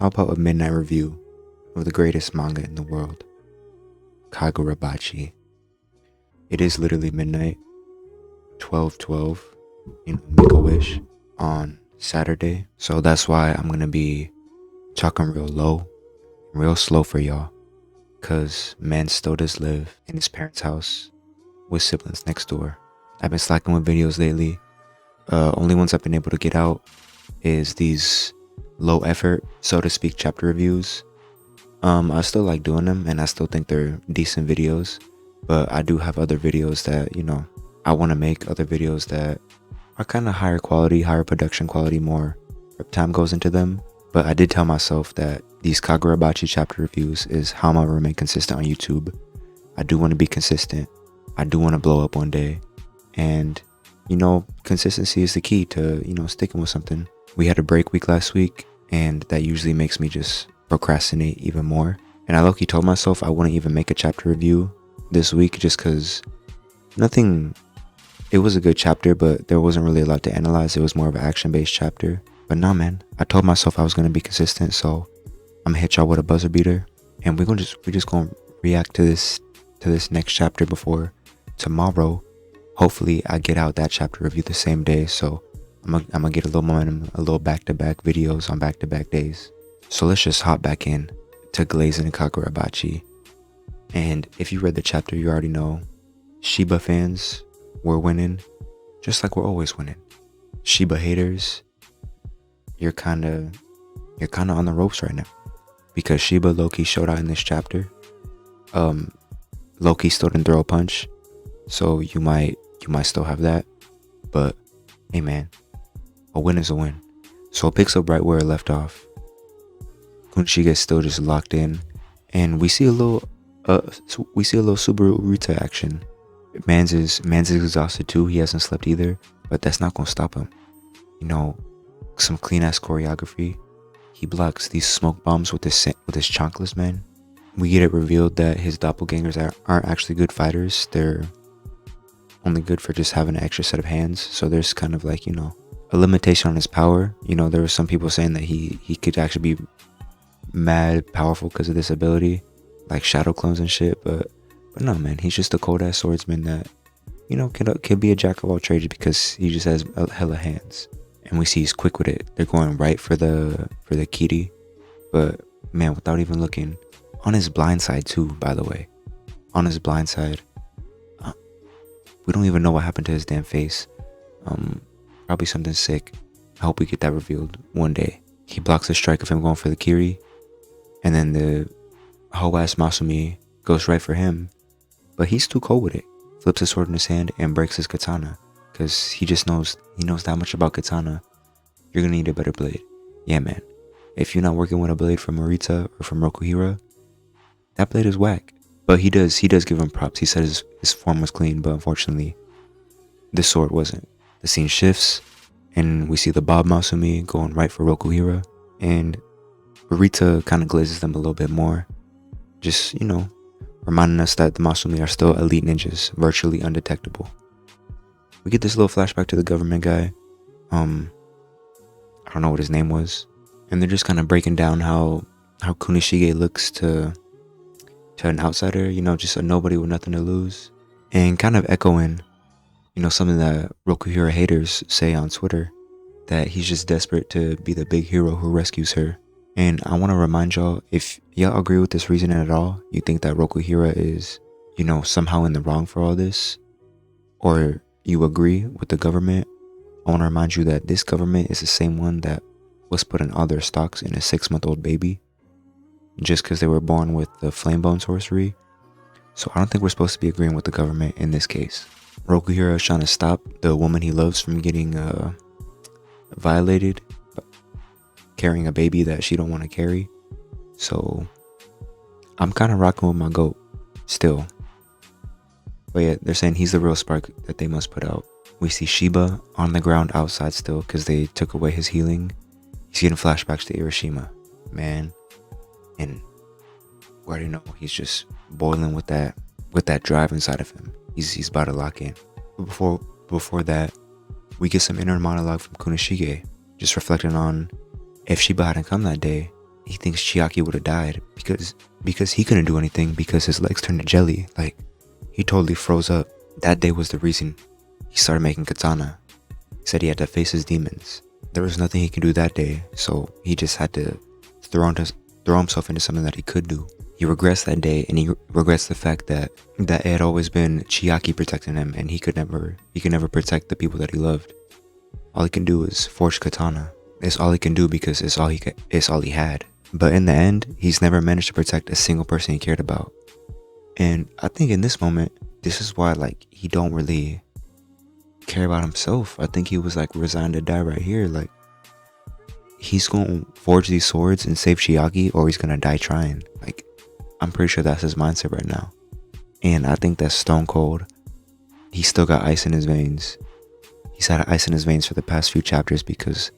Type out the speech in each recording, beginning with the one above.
how about a midnight review of the greatest manga in the world, Kagurabachi. It is literally midnight, 12:12, make a wish on Saturday. So that's why I'm gonna be talking real low, real slow for y'all. Cause man still does live in his parents' house with siblings next door. I've been slacking with videos lately. Only ones I've been able to get out is these low effort, so to speak, chapter reviews. I still like doing them and I still think they're decent videos, but I do have other videos that, I want to make, other videos that are kind of higher quality, higher production quality, more time goes into them. But I did tell myself that these Kagurabachi chapter reviews is how I'm gonna remain consistent on YouTube. I do want to be consistent. I do want to blow up one day. And, consistency is the key to, sticking with something. We had a break week last week, and that usually makes me just procrastinate even more. And I low-key told myself I wouldn't even make a chapter review this week just because it was a good chapter, but there wasn't really a lot to analyze. It was more of an action-based chapter. But nah, man, I told myself I was going to be consistent, so I'm gonna hit y'all with a buzzer beater, and we're just gonna react to this next chapter before tomorrow. Hopefully I get out that chapter review the same day, so I'm gonna get a little momentum, a little back-to-back videos on back-to-back days. So let's just hop back in to Glazing and Kagurabachi. And if you read the chapter, you already know Shiba fans, we're winning, just like we're always winning. Shiba haters, you're kind of on the ropes right now, because Shiba low-key showed out in this chapter. Low-key still didn't throw a punch, so you might still have that, but hey man, a win is a win. So it picks up right where it left off. Kunishige's still just locked in, and we see a little Subaru Urita action. Man's is exhausted too. He hasn't slept either, but that's not gonna stop him. Some clean ass choreography. He blocks these smoke bombs with his chanclas, man. We get it revealed that his doppelgangers aren't actually good fighters. They're only good for just having an extra set of hands. So there's kind of like, a limitation on his power. There were some people saying that he could actually be mad powerful because of this ability, like shadow clones and shit. But no, man, he's just a cold ass swordsman that, can be a jack of all trades because he just has a hella hands. And we see he's quick with it. They're going right for the Kiri, but man, without even looking, on his blind side too, by the way, on his blind side, we don't even know what happened to his damn face. Probably something sick. I hope we get that revealed one day. He blocks the strike of him going for the Kiri, and then the whole ass Masumi goes right for him, but he's too cold with it. Flips his sword in his hand and breaks his katana. Because he knows that much about katana. You're gonna need a better blade. Yeah, man. If you're not working with a blade from Morita or from Rokuhira, that blade is whack. But he does give him props. He said his form was clean, but unfortunately, this sword wasn't. The scene shifts, and we see the Bob Masumi going right for Rokuhira, and Morita kind of glazes them a little bit more. Just, reminding us that the Masumi are still elite ninjas, virtually undetectable. We get this little flashback to the government guy. I don't know what his name was. And they're just kind of breaking down how Kunishige looks to an outsider, just a nobody with nothing to lose. And kind of echoing, something that Rokuhira haters say on Twitter, that he's just desperate to be the big hero who rescues her. And I want to remind y'all, if y'all agree with this reasoning at all, you think that Rokuhira is, somehow in the wrong for all this, or you agree with the government, I want to remind you that this government is the same one that was putting all their stocks in a 6-month-old baby just because they were born with the flame bone sorcery. So I don't think we're supposed to be agreeing with the government in this case. Rokuhira is trying to stop the woman he loves from getting violated, carrying a baby that she don't want to carry. So I'm kind of rocking with my goat still. But yeah, they're saying he's the real spark that they must put out. We see Shiba on the ground outside still because they took away his healing. He's getting flashbacks to Hiroshima, man. And we already know he's just boiling with that drive inside of him. He's about to lock in. But before that, we get some inner monologue from Kunishige, just reflecting on if Shiba hadn't come that day, he thinks Chiaki would have died because he couldn't do anything because his legs turned to jelly. Like, he totally froze up. That day was the reason he started making katana. He said he had to face his demons. There was nothing he could do that day, so he just had to throw himself into something that he could do. He regrets that day, and he regrets the fact that it had always been Chiaki protecting him, and he could never protect the people that he loved. All he can do is forge katana. It's all he can do because it's all he had. But in the end, he's never managed to protect a single person he cared about. And I think in this moment, this is why like he don't really care about himself. I think he was like resigned to die right here. Like, he's gonna forge these swords and save Chiaki, or he's gonna die trying. Like, I'm pretty sure that's his mindset right now. And I think that's stone cold. He's still got ice in his veins. He's had ice in his veins for the past few chapters because,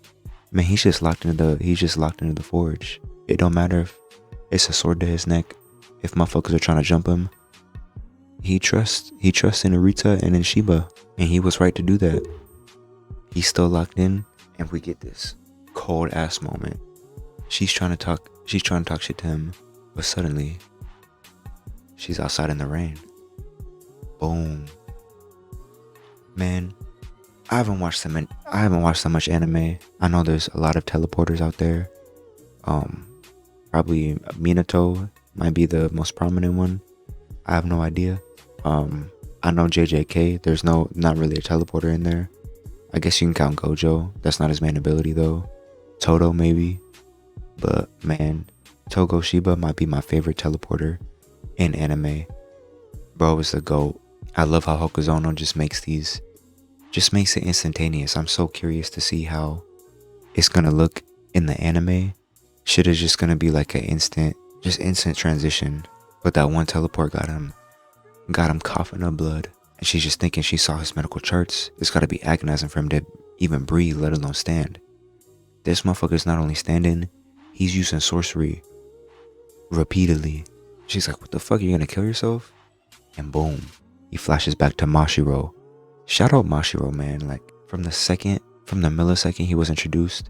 man, he's just locked into the forge. It don't matter if it's a sword to his neck. If motherfuckers are trying to jump him, he trusts in Arita and in Shiba, and he was right to do that. He's still locked in, and we get this cold ass moment. She's trying to talk shit to him, but suddenly she's outside in the rain. Boom. Man, I haven't watched that much anime. I know there's a lot of teleporters out there. Probably Minato might be the most prominent one. I have no idea. I know JJK. There's not really a teleporter in there. I guess you can count Gojo. That's not his main ability though. Todo maybe. But man, Togo Shiba might be my favorite teleporter in anime. Bro is the GOAT. I love how Hokuzono just makes it instantaneous. I'm so curious to see how it's gonna look in the anime. Shit is just gonna be like an instant transition. But that one teleport got him coughing up blood. And she's just thinking she saw his medical charts. It's gotta be agonizing for him to even breathe, let alone stand. This motherfucker's not only standing, he's using sorcery repeatedly. She's like, what the fuck, you gonna kill yourself? And boom, he flashes back to Mashiro. Shout out Mashiro, man. Like, from the millisecond he was introduced,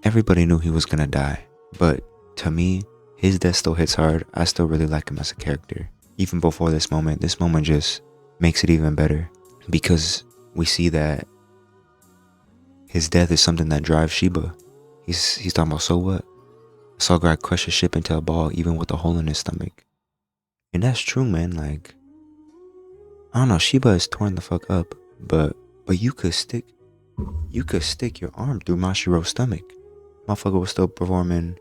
everybody knew he was gonna die. But to me, his death still hits hard. I still really like him as a character. Even before this moment just makes it even better. Because we see that his death is something that drives Shiba. He's talking about, so what? I saw a guy crush a ship into a ball even with a hole in his stomach. And that's true, man. Like, I don't know, Shiba is torn the fuck up, but you could stick your arm through Mashiro's stomach. Motherfucker was still performing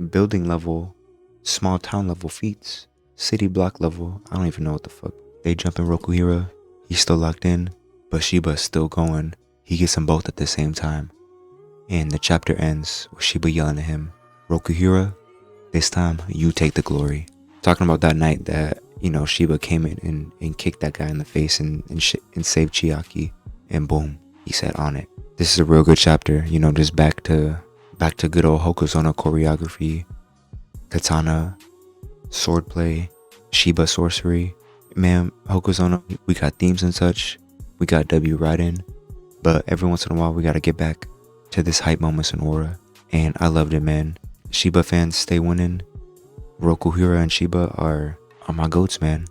building level, small town level feats, city block level. I don't even know what the fuck. They jump in Rokuhira. He's still locked in, but Shiba is still going. He gets them both at the same time. And the chapter ends with Shiba yelling at him, Rokuhira, this time you take the glory. Talking about that night that, you know, Shiba came in and kicked that guy in the face and saved Chiaki. And boom, he said, on it. This is a real good chapter, you know, just back to good old Hokuzono choreography, katana, swordplay, Shiba sorcery. Man, Hokuzono, we got themes and such. We got W Raiden. But every once in a while, we gotta get back to this hype moments in Aura. And I loved it, man. Shiba fans stay winning. Rokuhira and Shiba are my goats, man.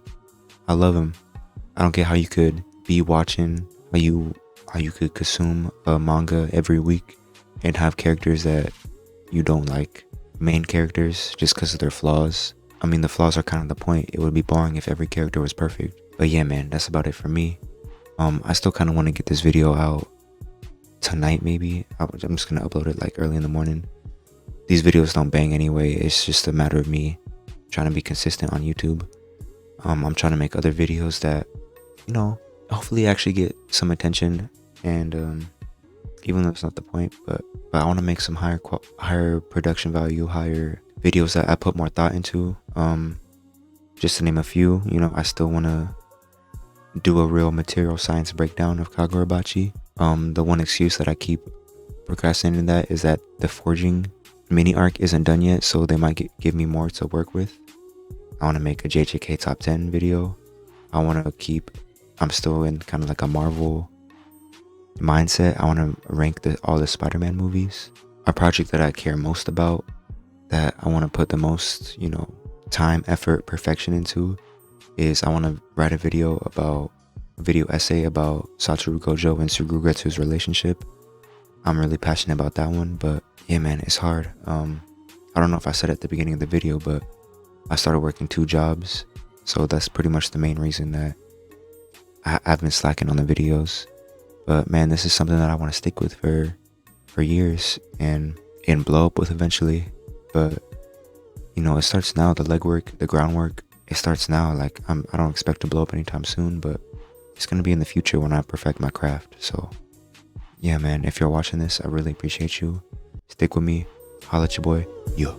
I love them. I don't get how you could be watching, how you could consume a manga every week and have characters that you don't like, main characters, just because of their flaws. I mean, the flaws are kind of the point. It would be boring if every character was perfect. But yeah, man, that's about it for me. I still kind of want to get this video out tonight, maybe. I'm just gonna upload it like early in the morning. These videos don't bang anyway. It's just a matter of me trying to be consistent on YouTube. I'm trying to make other videos that, you know, hopefully actually get some attention. And even though it's not the point, but I want to make some higher production value, higher videos that I put more thought into. Just to name a few, you know, I still want to do a real material science breakdown of Kagurabachi. The one excuse that I keep procrastinating that is that the forging mini arc isn't done yet, so they might give me more to work with. I want to make a JJK top 10 video. I'm still in kind of like a Marvel mindset. I want to rank all the Spider-Man movies. A project that I care most about, that I want to put the most, time, effort, perfection into is I want to write a video essay about Satoru Gojo and Surugetsu's relationship. I'm really passionate about that one, but yeah, man, it's hard. I don't know if I said at the beginning of the video, but I started working 2 jobs, so that's pretty much the main reason that I've been slacking on the videos. But man, this is something that I want to stick with for years and blow up with eventually. But it starts now. The legwork, the groundwork, it starts now. Like I don't expect to blow up anytime soon, but it's gonna be in the future when I perfect my craft. So yeah, man, if you're watching this, I really appreciate you. Stick with me. Holla at your boy. Yo.